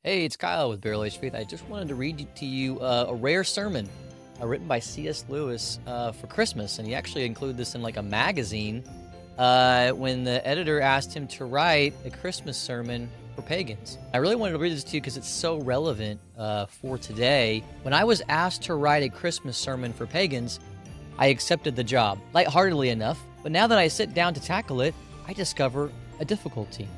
Hey, it's Kyle with Barrel Age Faith. I just wanted to read to you a rare sermon written by C.S. Lewis for Christmas, and he actually included this in like a magazine when the editor asked him to write a Christmas sermon for pagans. I really wanted to read this to you because it's so relevant for today. When I was asked to write a Christmas sermon for pagans, I accepted the job, lightheartedly enough, but now that I sit down to tackle it, I discover a difficulty.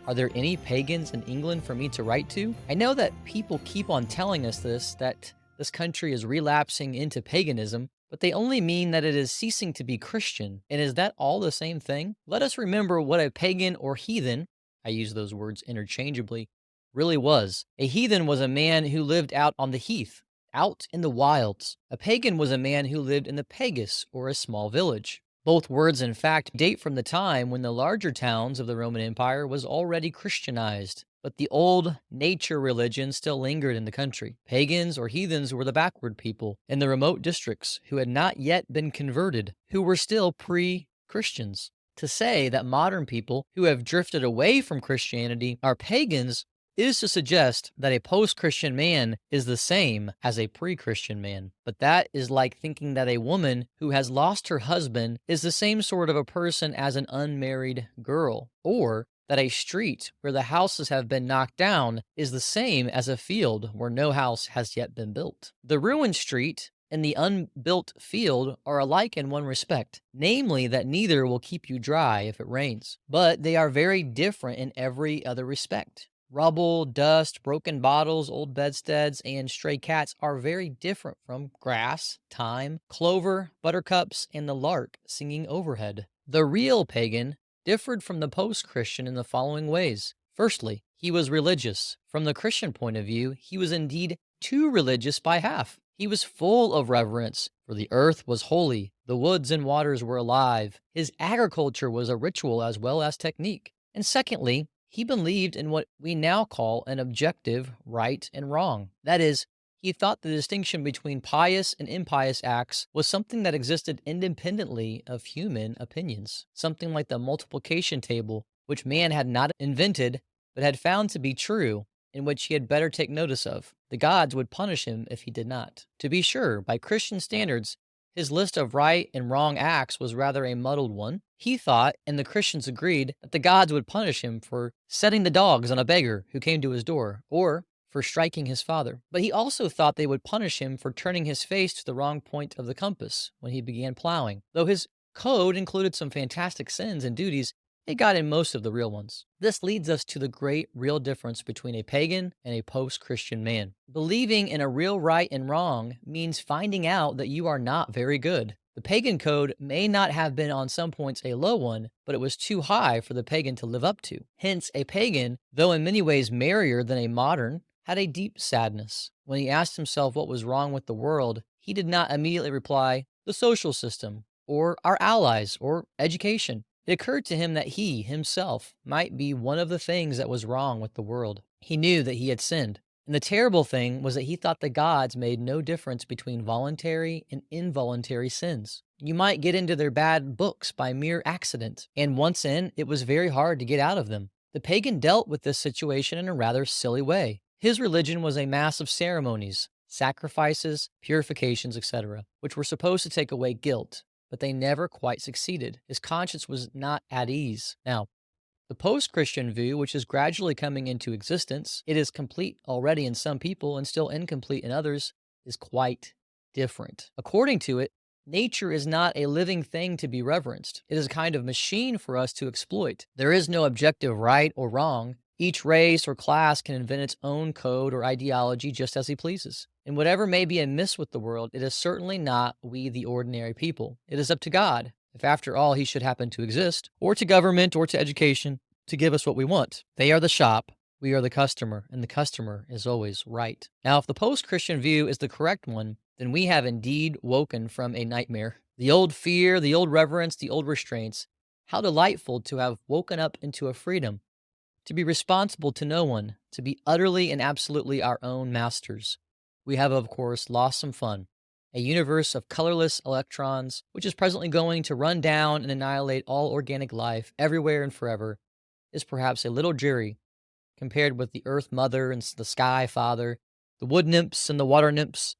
Are there any pagans in England for me to write to? I know that people keep on telling us that this country is relapsing into paganism, but they only mean that it is ceasing to be Christian. And is that all the same thing? Let us remember what a pagan or heathen, I use those words interchangeably, really was. A heathen was a man who lived out on the heath, out in the wilds. A pagan was a man who lived in the pagus, or a small village. Both words, in fact, date from the time when the larger towns of the Roman Empire was already Christianized, but the old nature religion still lingered in the country. Pagans or heathens were the backward people in the remote districts who had not yet been converted, who were still pre-Christians. To say that modern people who have drifted away from Christianity are pagans is to suggest that a post-Christian man is the same as a pre-Christian man. But that is like thinking that a woman who has lost her husband is the same sort of a person as an unmarried girl, or that a street where the houses have been knocked down is the same as a field where no house has yet been built. The ruined street and the unbuilt field are alike in one respect, namely that neither will keep you dry if it rains. But they are very different in every other respect. Rubble, dust, broken bottles, old bedsteads, and stray cats are very different from grass, thyme, clover, buttercups, and the lark singing overhead. The real pagan differed from the post-Christian in the following ways. Firstly, he was religious. From the Christian point of view, he was indeed too religious by half. He was full of reverence, for the earth was holy, the woods and waters were alive. His agriculture was a ritual as well as technique. And secondly, he believed in what we now call an objective right and wrong. That is, he thought the distinction between pious and impious acts was something that existed independently of human opinions, something like the multiplication table, which man had not invented but had found to be true, in which he had better take notice of. The gods would punish him if he did not. To be sure, by Christian standards, his list of right and wrong acts was rather a muddled one. He thought, and the Christians agreed, that the gods would punish him for setting the dogs on a beggar who came to his door, or for striking his father. But he also thought they would punish him for turning his face to the wrong point of the compass when he began plowing. Though his code included some fantastic sins and duties, it got in most of the real ones. This leads us to the great real difference between a pagan and a post-Christian man. Believing in a real right and wrong means finding out that you are not very good. The pagan code may not have been on some points a low one, but it was too high for the pagan to live up to. Hence, a pagan, though in many ways merrier than a modern, had a deep sadness. When he asked himself what was wrong with the world, he did not immediately reply, the social system, or our allies, or education. It occurred to him that he, himself, might be one of the things that was wrong with the world. He knew that he had sinned. And the terrible thing was that he thought the gods made no difference between voluntary and involuntary sins. You might get into their bad books by mere accident, and once in, it was very hard to get out of them. The pagan dealt with this situation in a rather silly way. His religion was a mass of ceremonies, sacrifices, purifications, etc., which were supposed to take away guilt, but they never quite succeeded. His conscience was not at ease. Now, the post-Christian view, which is gradually coming into existence, it is complete already in some people and still incomplete in others, is quite different. According to it, nature is not a living thing to be reverenced. It is a kind of machine for us to exploit. There is no objective right or wrong. Each race or class can invent its own code or ideology just as he pleases. And whatever may be amiss with the world, it is certainly not we the ordinary people. It is up to God, if after all he should happen to exist, or to government or to education, to give us what we want. They are the shop, we are the customer, and the customer is always right. Now, if the post-Christian view is the correct one, then we have indeed woken from a nightmare. The old fear, the old reverence, the old restraints. How delightful to have woken up into a freedom, to be responsible to no one, to be utterly and absolutely our own masters. We have, of course, lost some fun. A universe of colorless electrons, which is presently going to run down and annihilate all organic life everywhere and forever, is perhaps a little dreary, compared with the earth mother and the sky father, the wood nymphs and the water nymphs,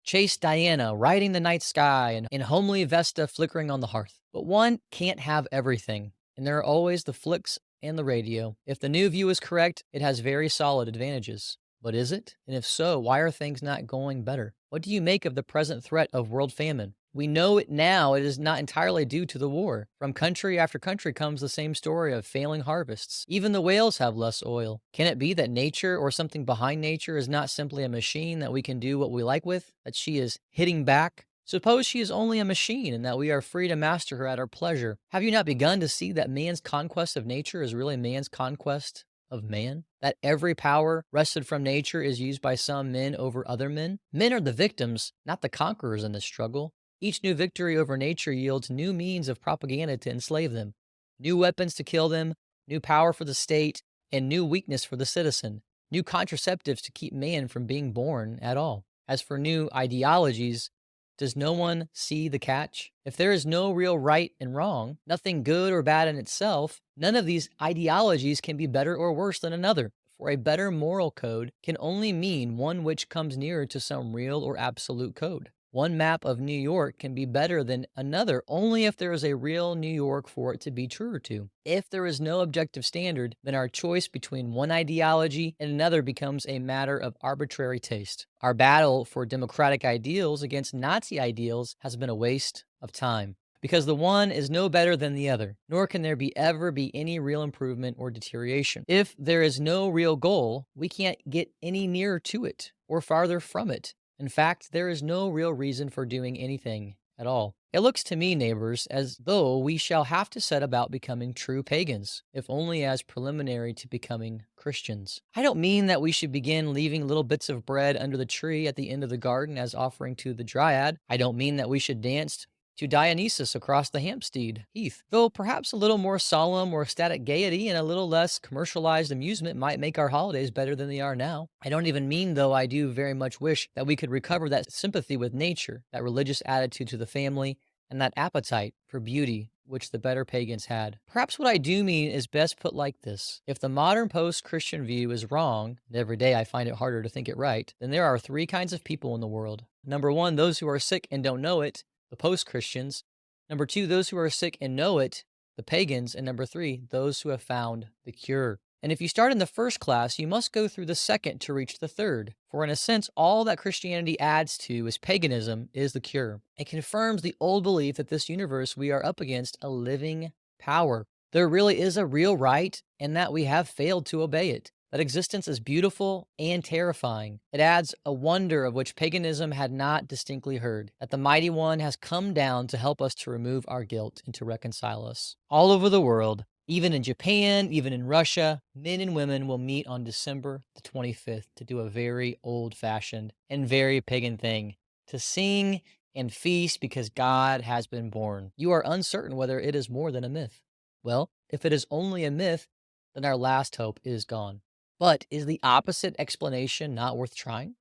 chaste Diana riding the night sky, and homely Vesta flickering on the hearth. But one can't have everything, and there are always the flicks and the radio. If the new view is correct, it has very solid advantages. But is it? And if so, why are things not going better? What do you make of the present threat of world famine? We know it now, it is not entirely due to the war. From country after country comes the same story of failing harvests. Even the whales have less oil. Can it be that nature or something behind nature is not simply a machine that we can do what we like with? That she is hitting back? Suppose she is only a machine and that we are free to master her at our pleasure. Have you not begun to see that man's conquest of nature is really man's conquest of man? That every power wrested from nature is used by some men over other men? Men are the victims, not the conquerors in this struggle. Each new victory over nature yields new means of propaganda to enslave them, new weapons to kill them, new power for the state, and new weakness for the citizen, new contraceptives to keep man from being born at all. As for new ideologies, does no one see the catch? If there is no real right and wrong, nothing good or bad in itself, none of these ideologies can be better or worse than another. For a better moral code can only mean one which comes nearer to some real or absolute code. One map of New York can be better than another only if there is a real New York for it to be truer to. If there is no objective standard, then our choice between one ideology and another becomes a matter of arbitrary taste. Our battle for democratic ideals against Nazi ideals has been a waste of time, because the one is no better than the other, nor can there ever be any real improvement or deterioration. If there is no real goal, we can't get any nearer to it or farther from it. In fact, there is no real reason for doing anything at all. It looks to me, neighbors, as though we shall have to set about becoming true pagans, if only as preliminary to becoming Christians. I don't mean that we should begin leaving little bits of bread under the tree at the end of the garden as offering to the dryad. I don't mean that we should dance to Dionysus across the Hampstead Heath, though perhaps a little more solemn or ecstatic gaiety and a little less commercialized amusement might make our holidays better than they are now. I don't even mean, though I do very much wish that we could recover that sympathy with nature, that religious attitude to the family, and that appetite for beauty which the better pagans had. Perhaps what I do mean is best put like this. If the modern post-Christian view is wrong, and every day I find it harder to think it right, then there are three kinds of people in the world. Number one, those who are sick and don't know it, the post-Christians. Number two, those who are sick and know it, the pagans. And number three, those who have found the cure. And if you start in the first class, you must go through the second to reach the third. For in a sense, all that Christianity adds to is paganism is the cure. It confirms the old belief that this universe we are up against a living power. There really is a real right, and that we have failed to obey it. That existence is beautiful and terrifying. It adds a wonder of which paganism had not distinctly heard, that the Mighty One has come down to help us to remove our guilt and to reconcile us. All over the world, even in Japan, even in Russia, men and women will meet on December the 25th to do a very old-fashioned and very pagan thing, to sing and feast because God has been born. You are uncertain whether it is more than a myth. Well, if it is only a myth, then our last hope is gone. But is the opposite explanation not worth trying?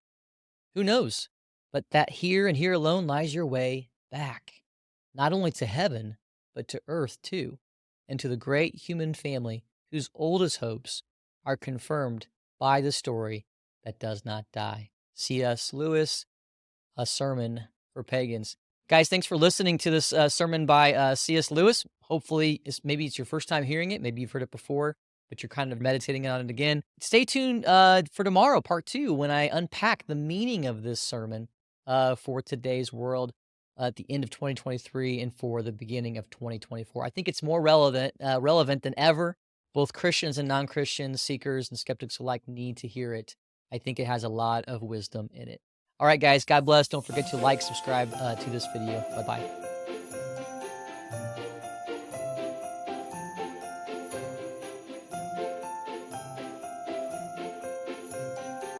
Who knows? But that here and here alone lies your way back, not only to heaven, but to earth too, and to the great human family whose oldest hopes are confirmed by the story that does not die. C.S. Lewis, A Sermon for Pagans. Guys, thanks for listening to this sermon by C.S. Lewis. Hopefully, maybe it's your first time hearing it. Maybe you've heard it before, but you're kind of meditating on it again. Stay tuned for tomorrow, part 2, when I unpack the meaning of this sermon for today's world at the end of 2023 and for the beginning of 2024. I think it's more relevant than ever. Both Christians and non-Christians, seekers and skeptics alike need to hear it. I think it has a lot of wisdom in it. All right, guys, God bless. Don't forget to like, subscribe to this video. Bye-bye.